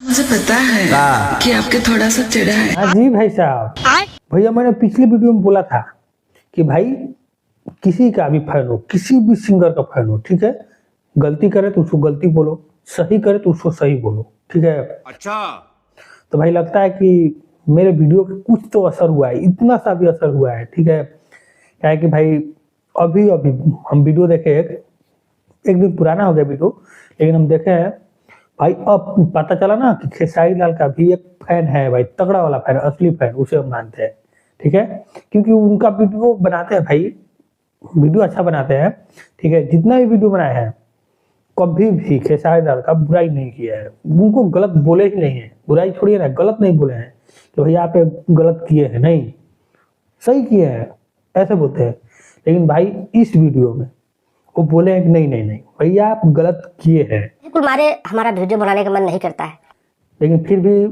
मुझे पता है कि आपके थोड़ा सा चिढ़ा है। हाँ जी भाई साहब, भैया मैंने पिछली वीडियो में बोला था कि भाई किसी का भी फैन हो, किसी भी सिंगर का फैन हो, ठीक है, गलती करे तो उसको गलती बोलो, सही करे तो उसको सही बोलो, ठीक है। अच्छा, तो भाई लगता है कि मेरे वीडियो के कुछ तो असर हुआ है, इतना सा भी असर हुआ है, ठीक है। क्या है कि भाई अभी अभी हम वीडियो देखे, एक दिन पुराना हो गया वीडियो, लेकिन हम देखे हैं भाई, अब पता चला ना कि खेसारी लाल का भी एक फैन है भाई, तगड़ा वाला फैन, असली फैन उसे हम मानते हैं, ठीक है। क्योंकि उनका वीडियो बनाते हैं भाई, वीडियो अच्छा बनाते हैं, ठीक है। जितना भी वीडियो बनाए हैं कभी भी खेसारी लाल का बुराई नहीं किया है, उनको गलत बोले ही नहीं है, बुराई छोड़िए ना, गलत नहीं बोले हैं कि भैया आप गलत किए हैं, नहीं, सही किए हैं ऐसे बोलते हैं। लेकिन भाई इस वीडियो में वो बोले हैं कि नहीं नहीं नहीं भैया आप गलत किए हैं, बिल्कुल मारे हमारा वीडियो बनाने का मन नहीं करता है, लेकिन फिर भी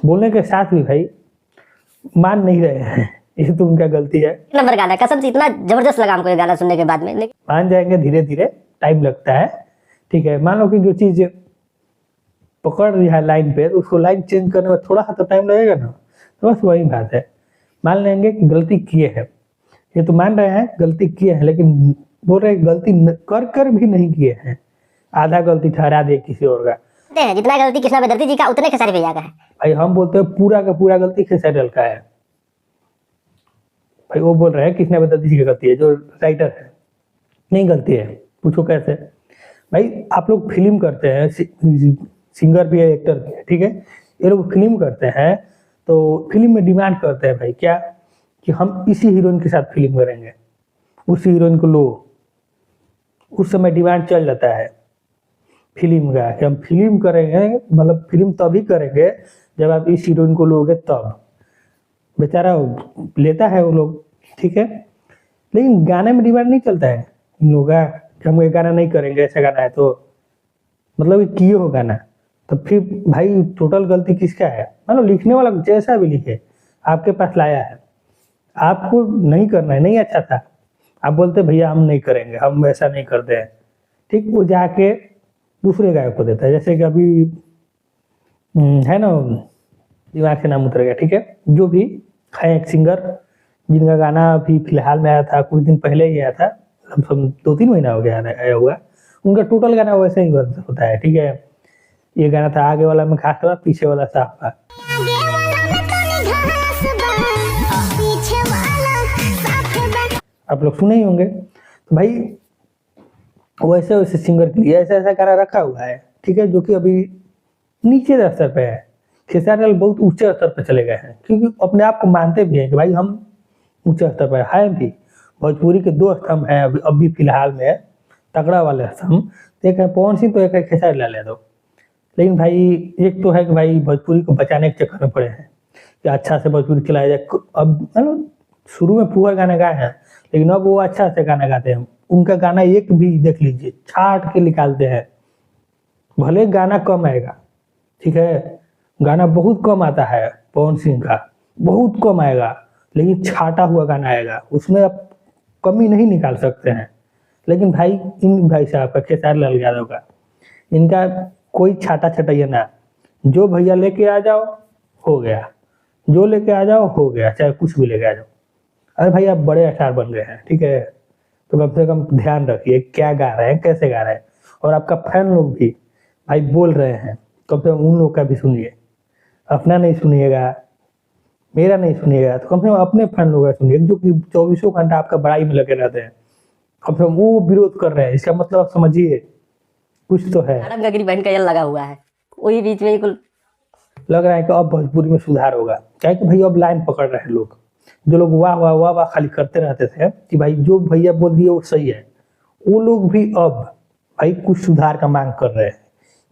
बोलने के साथ भी भाई मान नहीं रहे हैं, ये तो उनका गलती है। नंबर गाना कसम से इतना जबरदस्त लगा हमको ये गाना सुनने के बाद में, लेकिन मान जाएंगे, धीरे धीरे टाइम लगता है, ठीक है। मान लो कि जो चीज पकड़ रही है लाइन पे, तो उसको लाइन चेंज करने में थोड़ा सा तो टाइम लगेगा ना, तो बस वही बात है। मान लेंगे कि गलती किए हैं, ये तो मान रहे हैं गलती किए हैं, लेकिन बोल रहे गलती कर कर भी नहीं किए हैं, आधा गलती ठहरा दे किसी और का। जितना गलती कृष्णा बेदर्ती जी का उतने खेसारी भैया का है। भाई हम बोलते हैं पूरा का पूरा गलती खेसारी लाल का है, भाई वो बोल रहे हैं कृष्णा बेदर्ती जी की गलती है, जो राइटर है, नहीं गलती है। पूछो कैसे? भाई आप लोग फिल्म करते हैं, सिंगर भी है, एक्टर भी है, ठीक है। ये लोग फिल्म करते हैं तो फिल्म में डिमांड करते हैं भाई क्या, कि हम इसी हीरोइन के साथ फिल्म करेंगे, उसी हीरोइन को लो। उस समय डिमांड चल जाता है फिल्म का कि हम फिल्म करेंगे, मतलब फिल्म तभी करेंगे जब आप इस हीरोइन को लोगे तब। बेचारा लेता है वो लोग, ठीक है। लेकिन गाने में डिमांड नहीं चलता है इन लोगों का कि हम ये गाना नहीं करेंगे, ऐसा गाना है तो मतलब किए हो गाना, तो फिर भाई टोटल गलती किसका है? मतलब लिखने वाला जैसा भी लिखे, आपके पास लाया है, आपको नहीं करना है, नहीं अच्छा था, आप बोलते भैया हम नहीं करेंगे, हम ऐसा नहीं करते हैं, ठीक। वो जाके दूसरे गायक को देता है, जैसे कि अभी है ना, दिमाग से नाम उतर गया, ठीक है। जो भी है एक सिंगर जिनका गाना अभी फिलहाल में आया था, कुछ दिन पहले ही आया था, हम 2-3 महीना हो गया आया हुआ, उनका टोटल गाना वैसे ही होता है, ठीक है। ये गाना था आगे वाला में खास था, पीछे वाला साफ था। आप लोग सुने ही होंगे। तो भाई वैसे वैसे सिंगर के लिए ऐसा ऐसा गाना रखा हुआ है, ठीक है, जो कि अभी नीचे स्तर पे है। खेसारी लाल बहुत ऊंचे स्तर पे चले गए हैं, क्योंकि अपने आप को मानते भी हैं कि भाई हम ऊंचे स्तर पे है भी। भोजपुरी के 2 स्तंभ हैं अभी फिलहाल में, तगड़ा वाले स्तंभ, एक है पवन सिंह, तो एक है खेसारी लाल यादव। लेकिन भाई एक तो है कि भाई भोजपुरी को बचाने के चक्कर में पड़े हैं कि अच्छा से भोजपुरी चलाया जाए। अब मतलब शुरू में पुअर गाने गाए हैं, लेकिन अब वो अच्छा से गाना गाते हैं। उनका गाना एक भी देख लीजिए, छाट के निकालते हैं, भले गाना कम आएगा, ठीक है, गाना बहुत कम आता है पवन सिंह का, बहुत कम आएगा, लेकिन छाटा हुआ गाना आएगा, उसमें आप कमी नहीं निकाल सकते हैं। लेकिन भाई इन भाई साहब का, खेसारी लाल यादव का, इनका कोई छाटा छटाइया ना, जो भैया लेके आ जाओ हो गया, जो लेके आ जाओ हो गया, चाहे कुछ भी लेके आ जाओ। अरे भाई आप बड़े स्टार बन गए हैं, ठीक है, तो कम से कम ध्यान रखिए क्या गा रहे हैं, कैसे गा रहे हैं। और आपका फैन लोग भी भाई बोल रहे हैं, कम से कम उन लोग का भी सुनिए, अपना नहीं सुनिएगा, मेरा नहीं सुनिएगा, तो कम से कम अपने फैन लोग का सुनिए, जो कि 24 घंटा आपका बड़ाई में लगे रहते हैं। कम से कम वो विरोध कर रहे हैं, इसका मतलब आप समझिए कुछ तो है। गगरी बहन का ये लगा हुआ है, वही बीच में कुल लग रहा है कि अब भोजपुरी में सुधार होगा, क्या कि भाई अब लाइन पकड़ रहे हैं लोग। जो लोग वाह वाह वाह वाह खाली करते रहते थे कि भाई जो भैया बोल दिए वो सही है, वो लोग भी अब भाई कुछ सुधार का मांग कर रहे हैं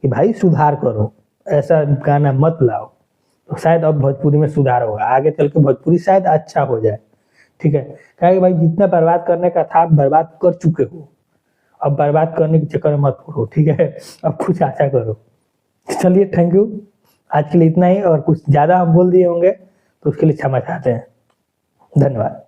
कि भाई सुधार करो, ऐसा गाना मत लाओ। तो शायद अब भोजपुरी में सुधार होगा, आगे चल के भोजपुरी शायद अच्छा हो जाए, ठीक है। क्या कि भाई जितना बर्बाद करने का था बर्बाद कर चुके हो, अब बर्बाद करने के चक्कर में मत पड़ो, ठीक है, अब कुछ अच्छा करो। चलिए थैंक यू, आज के लिए इतना ही, और कुछ ज़्यादा हम बोल दिए होंगे तो उसके लिए क्षमा चाहते हैं, धन्यवाद।